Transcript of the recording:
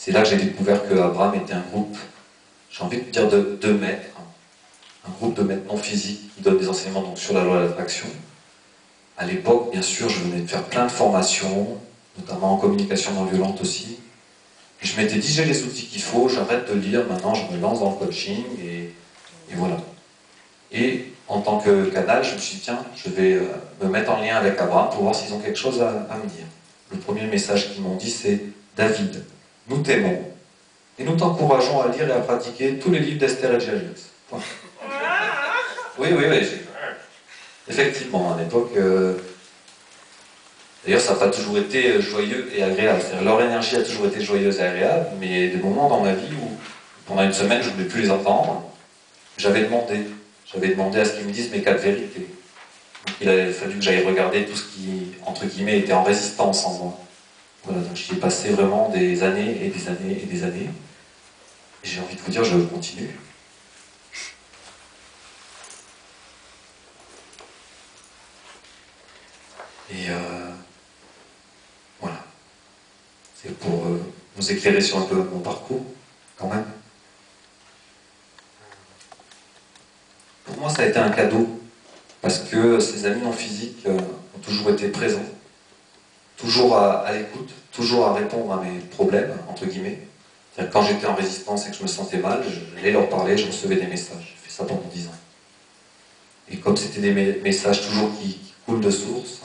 C'est là que j'ai découvert que Abraham était un groupe, j'ai envie de dire de maîtres, un groupe de maîtres non physiques qui donnent des enseignements donc, sur la loi de l'attraction. À l'époque, bien sûr, je venais de faire plein de formations, notamment en communication non violente aussi. Et je m'étais dit, j'ai les outils qu'il faut, j'arrête de lire, maintenant je me lance dans le coaching, et voilà. Et en tant que canal, je me suis dit, tiens, je vais me mettre en lien avec Abraham pour voir s'ils ont quelque chose à me dire. Le premier message qu'ils m'ont dit, c'est « David, nous t'aimons, et nous t'encourageons à lire et à pratiquer tous les livres d'Esther et de Jairus. » Oui, oui, oui. Effectivement, à l'époque, d'ailleurs, ça n'a pas toujours été joyeux et agréable. Leur énergie a toujours été joyeuse et agréable, mais il y a des moments dans ma vie où, pendant une semaine, je ne voulais plus les entendre. J'avais demandé à ce qu'ils me disent mes 4 vérités. Donc, il avait fallu que j'aille regarder tout ce qui, entre guillemets, était en résistance en moi. Voilà, donc j'y ai passé vraiment des années et des années et des années. Et j'ai envie de vous dire, je continue. Et voilà. C'est pour vous éclairer sur un peu mon parcours, quand même. Pour moi, ça a été un cadeau, parce que ces amis non physiques ont toujours été présents, toujours à l'écoute, toujours à répondre à mes problèmes, entre guillemets. C'est-à-dire, quand j'étais en résistance et que je me sentais mal, j'allais leur parler, je recevais des messages. J'ai fait ça pendant 10 ans. Et comme c'était des messages toujours qui coulent de source,